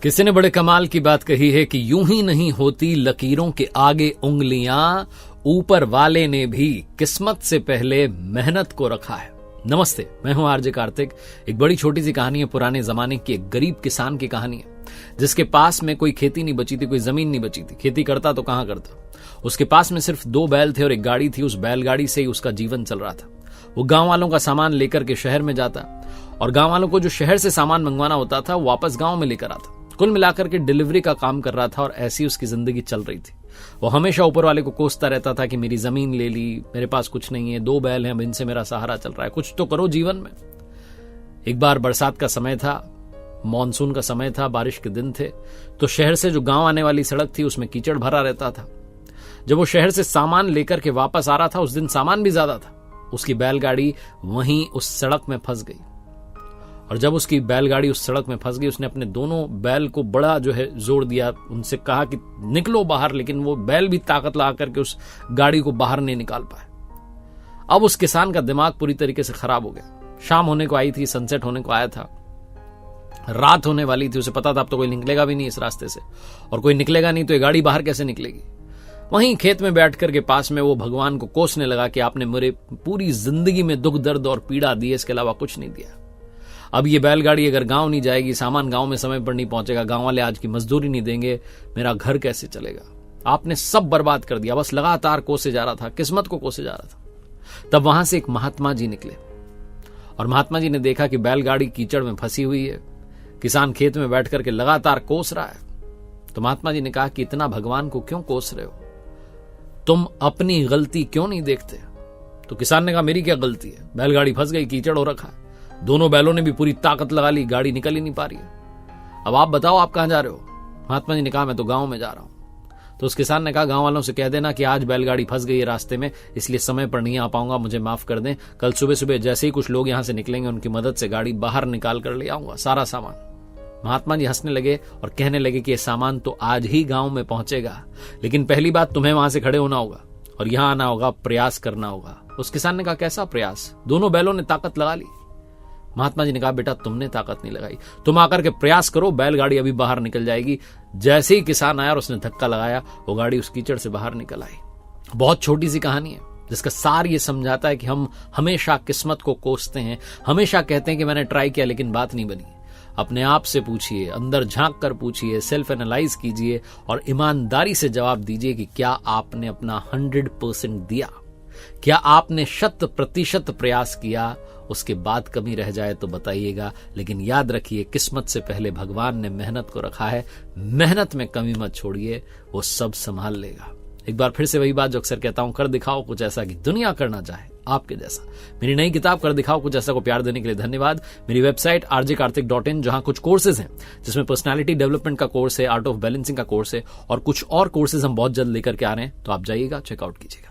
किसी ने बड़े कमाल की बात कही है कि यूं ही नहीं होती लकीरों के आगे उंगलियां, ऊपर वाले ने भी किस्मत से पहले मेहनत को रखा है। नमस्ते, मैं हूं आरजे कार्तिक। एक बड़ी छोटी सी कहानी है, पुराने जमाने की एक गरीब किसान की कहानी है, जिसके पास में कोई खेती नहीं बची थी, कोई जमीन नहीं बची थी। खेती करता तो कहां करता। उसके पास में सिर्फ 2 बैल थे और एक गाड़ी थी। उस बैलगाड़ी से ही उसका जीवन चल रहा था। वो गांव वालों का सामान लेकर के शहर में जाता और गांव वालों को जो शहर से सामान मंगवाना होता था वो वापस गांव में लेकर आता। कुल मिलाकर के डिलीवरी का काम कर रहा था और ऐसी उसकी जिंदगी चल रही थी। वो हमेशा ऊपर वाले को कोसता रहता था कि मेरी जमीन ले ली, मेरे पास कुछ नहीं है, 2 बैल हैं, अब इनसे मेरा सहारा चल रहा है, कुछ तो करो जीवन में। एक बार बरसात का समय था, मॉनसून का समय था, बारिश के दिन थे, तो शहर से जो गांव आने वाली सड़क थी उसमें कीचड़ भरा रहता था। जब वो शहर से सामान लेकर के वापस आ रहा था, उस दिन सामान भी ज्यादा था, उसकी बैलगाड़ी वहीं उस सड़क में फंस गई। और जब उसकी बैलगाड़ी उस सड़क में फंस गई, उसने अपने दोनों बैल को बड़ा जोर दिया, उनसे कहा कि निकलो बाहर, लेकिन वो बैल भी ताकत लगा करके उस गाड़ी को बाहर नहीं निकाल पाए। अब उस किसान का दिमाग पूरी तरीके से खराब हो गया। शाम होने को आई थी, सनसेट होने को आया था, रात होने वाली थी। उसे पता था अब तो कोई निकलेगा भी नहीं इस रास्ते से, और कोई निकलेगा नहीं तो ये गाड़ी बाहर कैसे निकलेगी। वहीं खेत में बैठ करके पास में वो भगवान को कोसने लगा कि आपने मेरे पूरी जिंदगी में दुख दर्द और पीड़ा दी है, इसके अलावा कुछ नहीं दिया। अब ये बैलगाड़ी अगर गांव नहीं जाएगी, सामान गांव में समय पर नहीं पहुंचेगा, गांव वाले आज की मजदूरी नहीं देंगे, मेरा घर कैसे चलेगा। आपने सब बर्बाद कर दिया। बस लगातार कोसे जा रहा था, किस्मत को कोसे जा रहा था। तब वहां से एक महात्मा जी निकले और महात्मा जी ने देखा कि बैलगाड़ी कीचड़ में फंसी हुई है, किसान खेत में बैठ करके लगातार कोस रहा है। तो महात्मा जी ने कहा कि इतना भगवान को क्यों कोस रहे हो, तुम अपनी गलती क्यों नहीं देखते। तो किसान ने कहा मेरी क्या गलती है, बैलगाड़ी फंस गई, कीचड़ हो रखा है, दोनों बैलों ने भी पूरी ताकत लगा ली, गाड़ी निकल ही नहीं पा रही है। अब आप बताओ आप कहां जा रहे हो। महात्मा जी ने कहा मैं तो गांव में जा रहा हूं। तो उस किसान ने कहा गांव वालों से कह देना कि आज बैलगाड़ी फंस गई है रास्ते में, इसलिए समय पर नहीं आ पाऊंगा, मुझे माफ कर दें। कल सुबह सुबह जैसे ही कुछ लोग यहां से निकलेंगे, उनकी मदद से गाड़ी बाहर निकाल कर ले आऊंगा, सारा सामान। महात्मा जी हंसने लगे और कहने लगे कि यह सामान तो आज ही गांव में पहुंचेगा, लेकिन पहली बात तुम्हें वहां से खड़े होना होगा और यहां आना होगा, प्रयास करना होगा। उस किसान ने कहा कैसा प्रयास, दोनों बैलों ने ताकत लगा ली। महात्मा जी ने कहा बेटा तुमने ताकत नहीं लगाई, तुम आकर के प्रयास करो, बैलगाड़ी अभी बाहर निकल जाएगी। जैसे ही किसान आया और उसने धक्का लगाया, वो गाड़ी उस कीचड़ से बाहर निकल आई। बहुत छोटी सी कहानी है जिसका सार ये समझाता है कि हम हमेशा किस्मत को कोसते हैं, हमेशा कहते हैं कि मैंने ट्राई किया लेकिन बात नहीं बनी। अपने आप से पूछिए, अंदर झांक कर पूछिए, सेल्फ एनालाइज कीजिए और ईमानदारी से जवाब दीजिए कि क्या आपने अपना 100% दिया, क्या आपने 100% प्रयास किया। उसके बाद कमी रह जाए तो बताइएगा, लेकिन याद रखिए किस्मत से पहले भगवान ने मेहनत को रखा है। मेहनत में कमी मत छोड़िए, वो सब संभाल लेगा। एक बार फिर से वही बात जो अक्सर कहता हूं, कर दिखाओ कुछ ऐसा कि दुनिया करना चाहे आपके जैसा। मेरी नई किताब कर दिखाओ कुछ ऐसा को प्यार देने के लिए धन्यवाद। मेरी वेबसाइट rjkartik.in, जहां कुछ कोर्सेज हैं, जिसमें पर्सनालिटी डेवलपमेंट का कोर्स है, आर्ट ऑफ बैलेंसिंग का कोर्स है और कुछ और कोर्सेज हम बहुत जल्द लेकर के आ रहे हैं, तो आप जाइएगा, चेकआउट कीजिएगा।